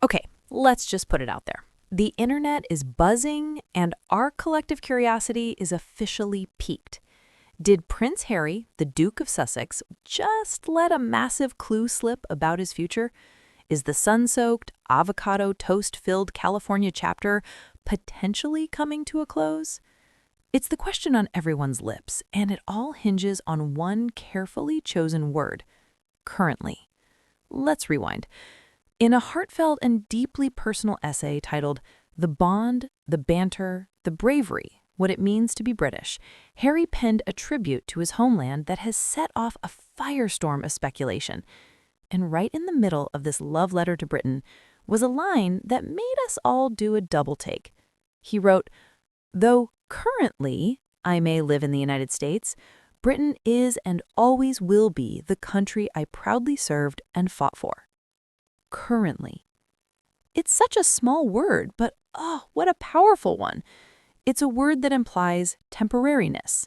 Okay, let's just put it out there. The internet is buzzing, and our collective curiosity is officially piqued. Did Prince Harry, the Duke of Sussex, just let a massive clue slip about his future? Is the sun-soaked, avocado toast-filled California chapter potentially coming to a close? It's the question on everyone's lips, and it all hinges on one carefully chosen word: currently. Let's rewind. In a heartfelt and deeply personal essay titled The Bond, the Banter, the Bravery, What It Means to be British, Harry penned a tribute to his homeland that has set off a firestorm of speculation. And right in the middle of this love letter to Britain was a line that made us all do a double take. He wrote, "Though currently I may live in the United States, Britain is and always will be the country I proudly served and fought for." Currently. It's such a small word, but oh, what a powerful one. It's a word that implies temporariness,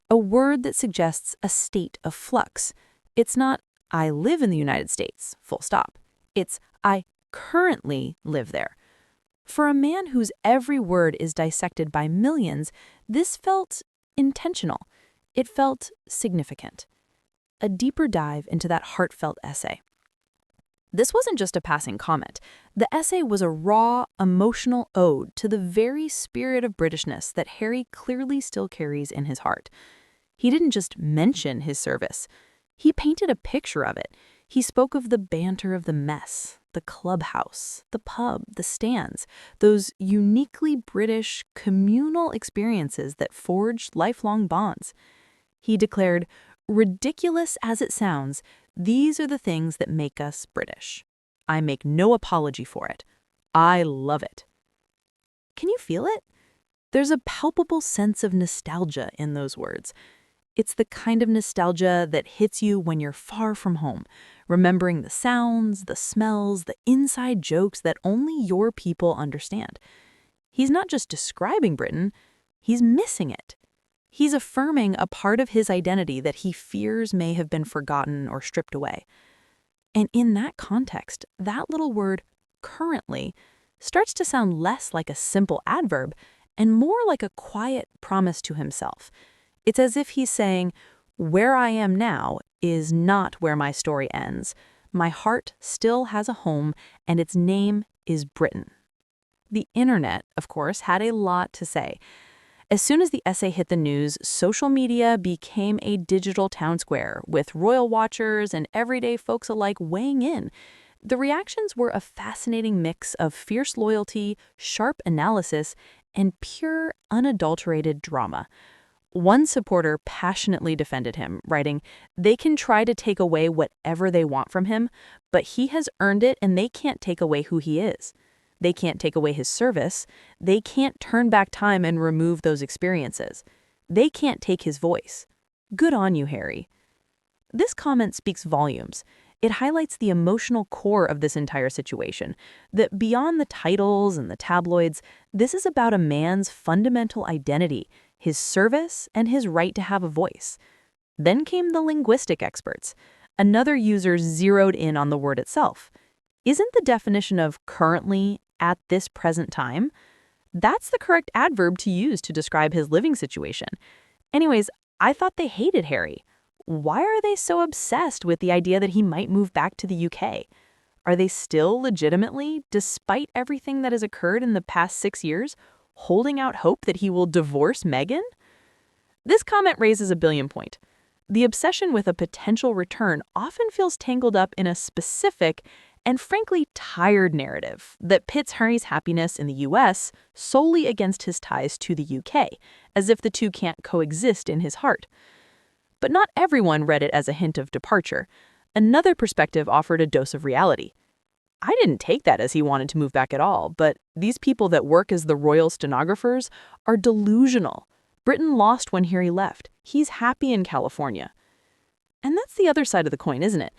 a word that suggests a state of flux. It's not, I live in the United States, full stop. It's, I currently live there. For a man whose every word is dissected by millions, this felt intentional. It felt significant. A deeper dive into that heartfelt essay. This wasn't just a passing comment. The essay was a raw, emotional ode to the very spirit of Britishness that Harry clearly still carries in his heart. He didn't just mention his service. He painted a picture of it. He spoke of the banter of the mess, the clubhouse, the pub, the stands, those uniquely British communal experiences that forged lifelong bonds. He declared, "Ridiculous as it sounds, these are the things that make us British. I make no apology for it. I love it." Can you feel it? There's a palpable sense of nostalgia in those words. It's the kind of nostalgia that hits you when you're far from home, remembering the sounds, the smells, the inside jokes that only your people understand. He's not just describing Britain, he's missing it. He's affirming a part of his identity that he fears may have been forgotten or stripped away. And in that context, that little word, currently, starts to sound less like a simple adverb and more like a quiet promise to himself. It's as if he's saying, where I am now is not where my story ends. My heart still has a home, and its name is Britain. The internet, of course, had a lot to say. As soon as the essay hit the news, social media became a digital town square, with royal watchers and everyday folks alike weighing in. The reactions were a fascinating mix of fierce loyalty, sharp analysis, and pure, unadulterated drama. One supporter passionately defended him, writing, "They can try to take away whatever they want from him, but he has earned it and they can't take away who he is. They can't take away his service. They can't turn back time and remove those experiences. They can't take his voice. Good on you, Harry." This comment speaks volumes. It highlights the emotional core of this entire situation, that beyond the titles and the tabloids, this is about a man's fundamental identity, his service, and his right to have a voice. Then came the linguistic experts. Another user zeroed in on the word itself. Isn't the definition of currently at this present time? That's the correct adverb to use to describe his living situation. Anyways, I thought they hated Harry. Why are they so obsessed with the idea that he might move back to the UK? Are they still legitimately, despite everything that has occurred in the past 6 years, holding out hope that he will divorce Meghan? This comment raises a billion point. The obsession with a potential return often feels tangled up in a specific and frankly tired narrative that pits Harry's happiness in the US solely against his ties to the UK, as if the two can't coexist in his heart. But not everyone read it as a hint of departure. Another perspective offered a dose of reality. I didn't take that as he wanted to move back at all, but these people that work as the royal stenographers are delusional. Britain lost when Harry left. He's happy in California. And that's the other side of the coin, isn't it?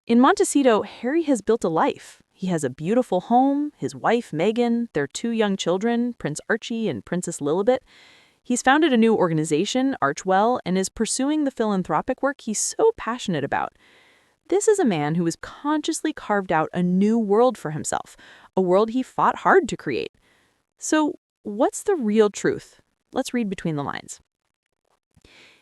In Montecito, Harry has built a life. He has a beautiful home, his wife, Meghan, their 2 young children, Prince Archie and Princess Lilibet. He's founded a new organization, Archwell, and is pursuing the philanthropic work he's so passionate about. This is a man who has consciously carved out a new world for himself, a world he fought hard to create. So, what's the real truth? Let's read between the lines.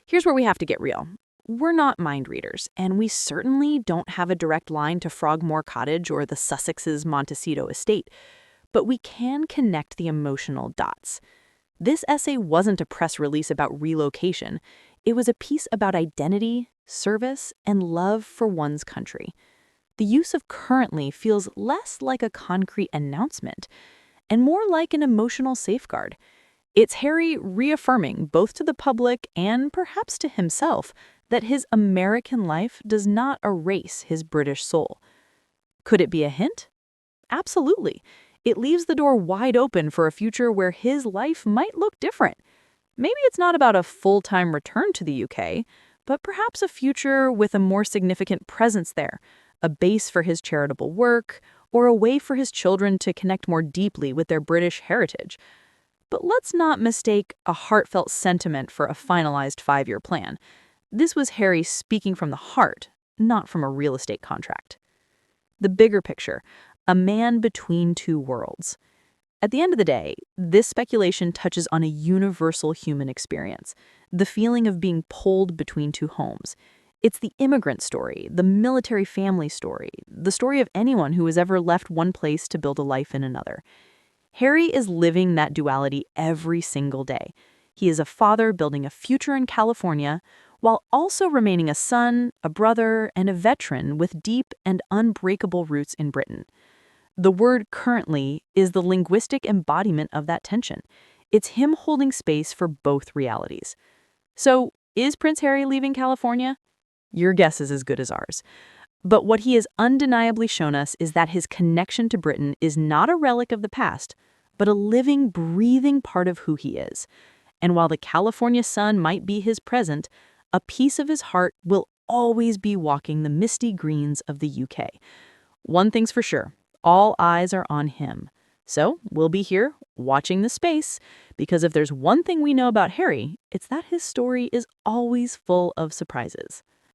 Here's where we have to get real. We're not mind readers, and we certainly don't have a direct line to Frogmore Cottage or the Sussex's Montecito estate, but we can connect the emotional dots. This essay wasn't a press release about relocation. It was a piece about identity, service, and love for one's country. The use of currently feels less like a concrete announcement and more like an emotional safeguard. It's Harry reaffirming, both to the public and perhaps to himself, that his American life does not erase his British soul. Could it be a hint? Absolutely. It leaves the door wide open for a future where his life might look different. Maybe it's not about a full-time return to the UK, but perhaps a future with a more significant presence there, a base for his charitable work, or a way for his children to connect more deeply with their British heritage. But let's not mistake a heartfelt sentiment for a finalized 5-year plan. This was Harry speaking from the heart, not from a real estate contract. The bigger picture, a man between two worlds. At the end of the day, this speculation touches on a universal human experience, the feeling of being pulled between two homes. It's the immigrant story, the military family story, the story of anyone who has ever left one place to build a life in another. Harry is living that duality every single day. He is a father building a future in California, while also remaining a son, a brother, and a veteran with deep and unbreakable roots in Britain. The word currently is the linguistic embodiment of that tension. It's him holding space for both realities. So, is Prince Harry leaving California? Your guess is as good as ours. But what he has undeniably shown us is that his connection to Britain is not a relic of the past, but a living, breathing part of who he is. And while the California sun might be his present, a piece of his heart will always be walking the misty greens of the UK. One thing's for sure. All eyes are on him. So we'll be here watching the space, because if there's one thing we know about Harry, it's that his story is always full of surprises.